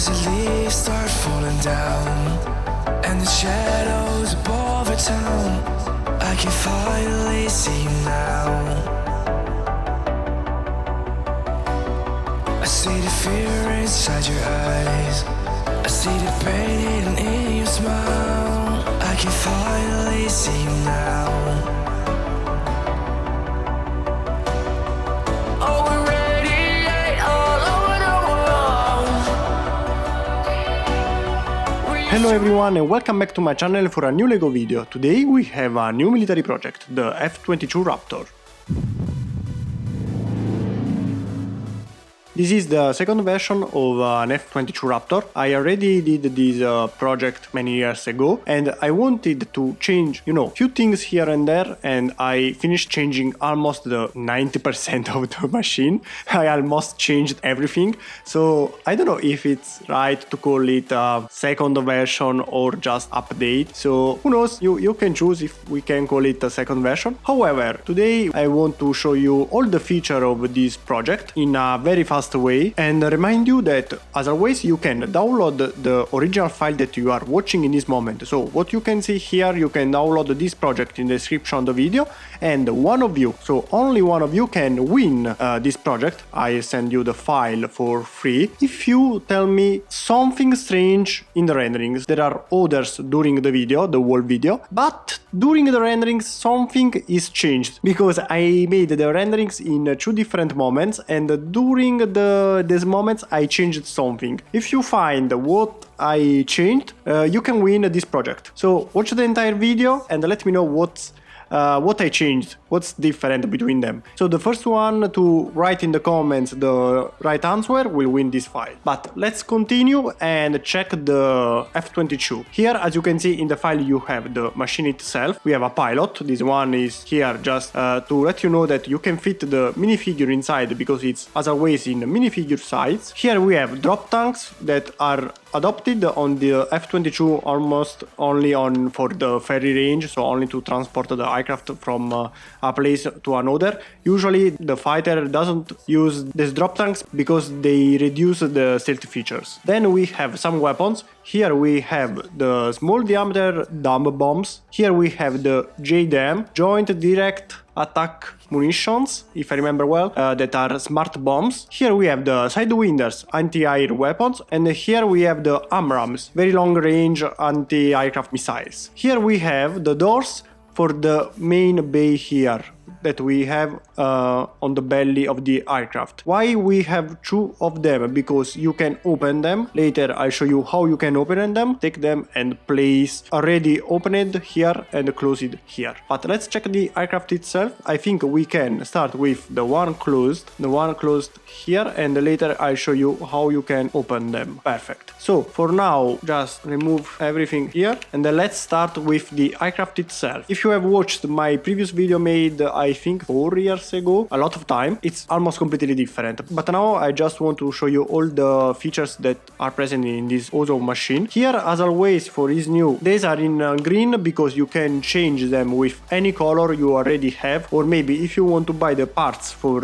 as the leaves start falling down and the shadows above the town, I can finally see you now. I see the fear inside your eyes, I see the pain in your smile. I can finally see you now. Oh, we radiate all over the world. Hello everyone and welcome back to my channel for a new LEGO video. Today we have a new military project, the F-22 Raptor. This is the second version of an F-22 Raptor. I already did this project many years ago and I wanted to change, few things here and there, and I finished changing almost the 90% of the machine. I almost changed everything, so I don't know if it's right to call it a second version or just update. So who knows, you can choose if we can call it a second version. However, today I want to show you all the features of this project in a very fast way and remind you that as always you can download the original file that you are watching in this moment. So what you can see here, you can download this project in the description of the video, and one of you, so only one of you, can win this project. I send you the file for free if you tell me something strange in the renderings. There are others during the video, the whole video, but during the renderings something is changed because I made the renderings in two different moments, and during these moments I changed something. If you find what I changed, you can win this project. So watch the entire video and let me know what I changed, what's different between them. So the first one to write in the comments the right answer will win this file. But let's continue and check the F-22. Here, as you can see in the file, you have the machine itself. We have a pilot. This one is here just to let you know that you can fit the minifigure inside because it's as always in minifigure size. Here we have drop tanks that are adopted on the F-22 almost only for the ferry range, so only to transport the aircraft from a place to another. Usually the fighter doesn't use these drop tanks because they reduce the stealth features. Then we have some weapons. Here we have the small diameter Dumbo Bombs. Here we have the JDAM, Joint Direct Attack Munitions, if I remember well, that are smart bombs. Here we have the Sidewinders, anti-air weapons, and here we have the AMRAAMs, very long range anti-aircraft missiles. Here we have the doors for the main bay here that we have on the belly of the aircraft. Why we have two of them? Because you can open them. Later I'll show you how you can open them. Take them and place already opened here and close it here. But let's check the aircraft itself. I think we can start with the one closed here, and later I'll show you how you can open them. Perfect. So for now, just remove everything here and then let's start with the aircraft itself. If you have watched my previous video made, I think 4 years ago, a lot of time, it's almost completely different. But now I just want to show you all the features that are present in this awesome machine. Here, as always, for is new, these are in green because you can change them with any color you already have, or maybe if you want to buy the parts for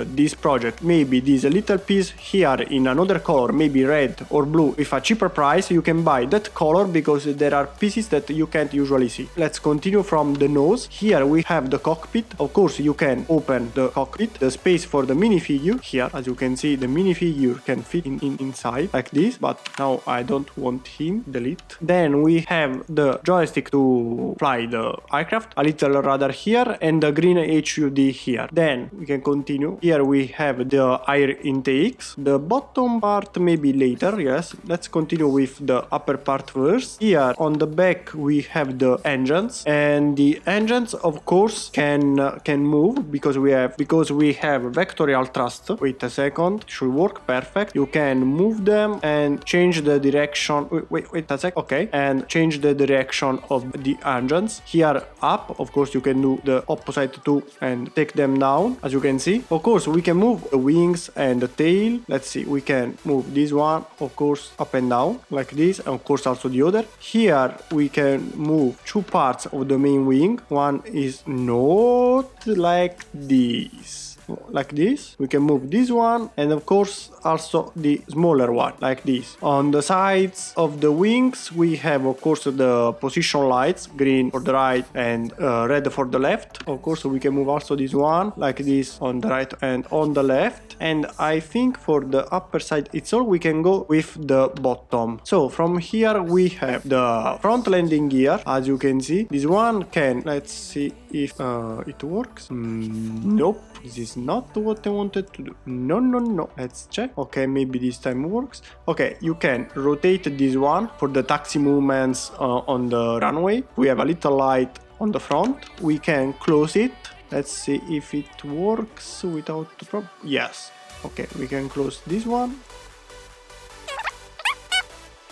this project, maybe this little piece here in another color, maybe red or blue, with a cheaper price, you can buy that color because there are pieces that you can't usually see. Let's continue from the nose. Here we have the cockpit. Of course, you can open the cockpit, the space for the minifigure. Here, as you can see, the minifigure can fit inside like this, but now I don't want him. Delete. Then we have the joystick to fly the aircraft, a little radar here, and the green HUD here. Then we can continue. Here we have the air intakes. The bottom part maybe later, yes. Let's continue with the upper part first. Here on the back we have the engines, and the engines of course can move because we have vectorial thrust. Wait a second, it should work perfect. You can move them and change the direction. Wait a sec. Okay, and change the direction of the engines. Here up, of course, you can do the opposite too and take them down. As you can see, of course, we can move the wings and the tail. Let's see, we can move this one, of course, up and down like this, and of course also the other. Here we can move two parts of the main wing. One is not like this. Like this, we can move this one, and of course also the smaller one, like this. On the sides of the wings we have of course the position lights, green for the right and red for the left. Of course we can move also this one, like this, on the right and on the left. And I think for the upper side it's all we can go with the bottom. So from here we have the front landing gear, as you can see. This one can, let's see if it works. Nope, this is not what I wanted to do. No, let's check. Okay, maybe this time works. Okay, you can rotate this one for the taxi movements on the runway. We have a little light on the front. We can close it. Let's see if it works without the problem. Yes. Okay, we can close this one.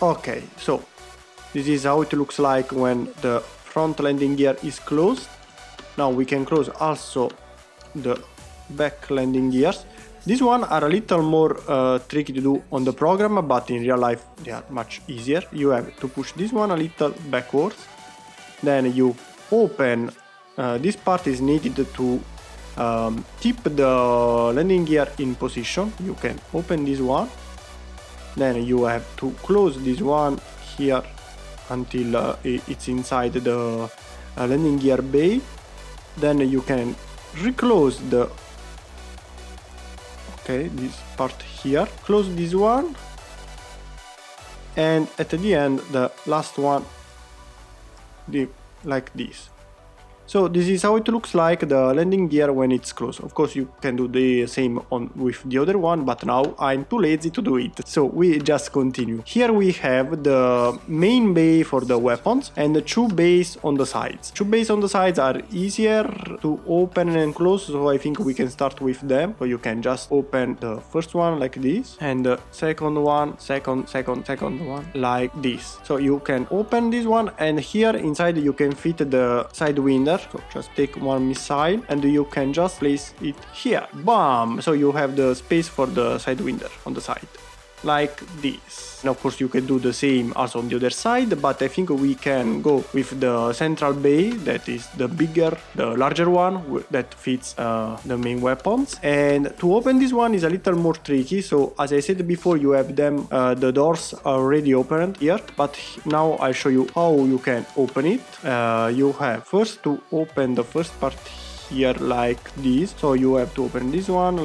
Okay, so this is how it looks like when the front landing gear is closed. Now we can close also the back landing gears. These one are a little more tricky to do on the program, but in real life they are much easier. You have to push this one a little backwards, then you open, this part is needed to keep the landing gear in position. You can open this one, then you have to close this one here until it's inside the landing gear bay. Then you can reclose the, okay, this part here, close this one, and at the end the last one, like this. So this is how it looks like, the landing gear when it's closed. Of course you can do the same with the other one, but now I'm too lazy to do it, so we just continue. Here we have the main bay for the weapons and the two bays on the sides. Two bays on the sides are easier to open and close, so I think we can start with them. So you can just open the first one like this, and the second one, second one like this. So you can open this one, and here inside you can fit the sidewinder. So just take one missile and you can just place it here. Bam! So you have the space for the sidewinder on the side, like this. And of course you can do the same also on the other side, but I think we can go with the central bay, that is the bigger, the larger one that fits the main weapons. And to open this one is a little more tricky. So as I said before, you have them, the doors already opened here, but now I'll show you how you can open it. You have first to open the first part here like this. So you have to open this one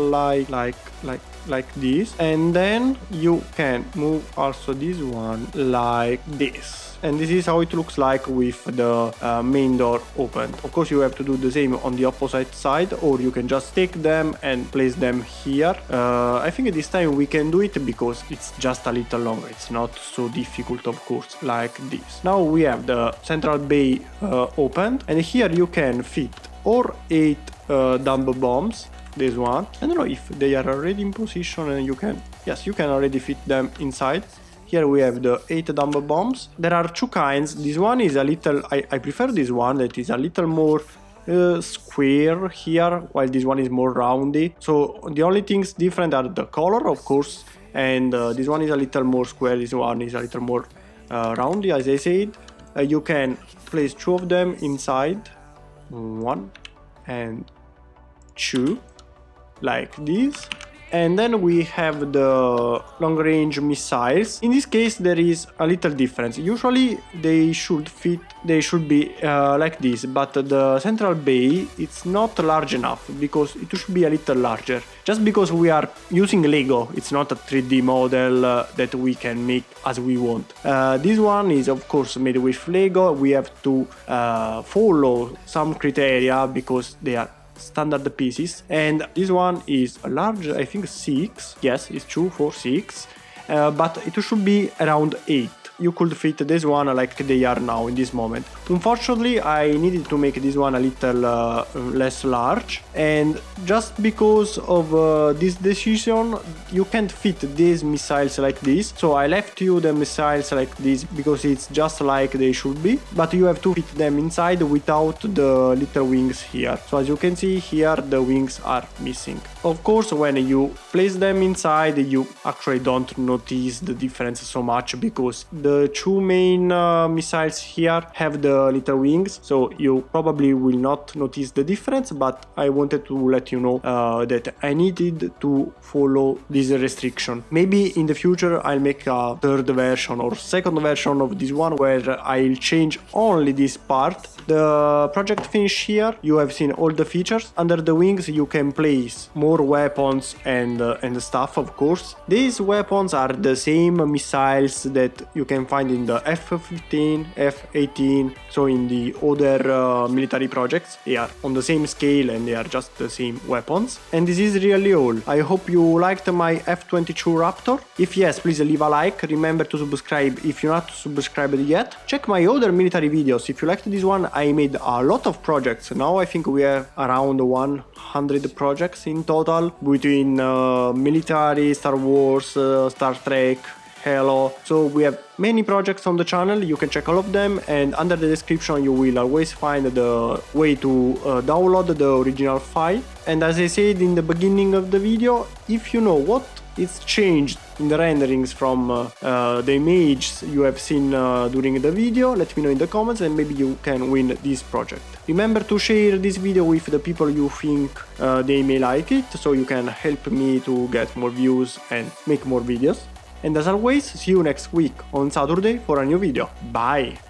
like this, and then you can move also this one like this. And this is how it looks like with the main door opened. Of course you have to do the same on the opposite side, or you can just take them and place them here. I think this time we can do it because it's just a little longer. It's not so difficult, of course, like this. Now we have the central bay opened, and here you can fit or 8 Dumbo Bombs. This one, I don't know if they are already in position, and you can, yes, you can already fit them inside. Here we have the 8 Dumbo Bombs. There are two kinds. This one is a little, I prefer this one, that is a little more square here, while this one is more roundy. So the only things different are the color, of course, and this one is a little more square, this one is a little more roundy, as I said. You can place 2 of them inside, 1 and 2, like this. And then we have the long range missiles. In this case there is a little difference. Usually they should be like this, but the central bay, it's not large enough because it should be a little larger. Just because we are using Lego, it's not a 3D model that we can make as we want. This one is of course made with Lego. We have to follow some criteria because they are standard pieces, and this one is a large, I think 6, yes, it's 2, 4, 6, but it should be around 8. You could fit this one like they are now in this moment. Unfortunately, I needed to make this one a little less large, and just because of this decision, you can't fit these missiles like this. So I left you the missiles like this because it's just like they should be, but you have to fit them inside without the little wings here. So as you can see here, the wings are missing. Of course, when you place them inside, you actually don't notice the difference so much because The two main missiles here have the little wings, so you probably will not notice the difference, but I wanted to let you know that I needed to follow this restriction. Maybe in the future I'll make a third version or second version of this one where I'll change only this part. The project finished here. You have seen all the features. Under the wings you can place more weapons and stuff, of course. These weapons are the same missiles that you can find in the F-15, F-18, so in the other military projects. They are on the same scale and they are just the same weapons. And this is really all. I hope you liked my F-22 Raptor. If yes, please leave a like. Remember to subscribe if you're not subscribed yet. Check my other military videos. If you liked this one, I made a lot of projects. Now I think we have around 100 projects in total between military, Star Wars, Star Trek, Halo. So we have many projects on the channel. You can check all of them, and under the description you will always find the way to download the original file. And as I said in the beginning of the video, if you know what is changed in the renderings from the images you have seen during the video, let me know in the comments and maybe you can win this project. Remember to share this video with the people you think they may like it, so you can help me to get more views and make more videos. And as always, see you next week on Saturday for a new video. Bye!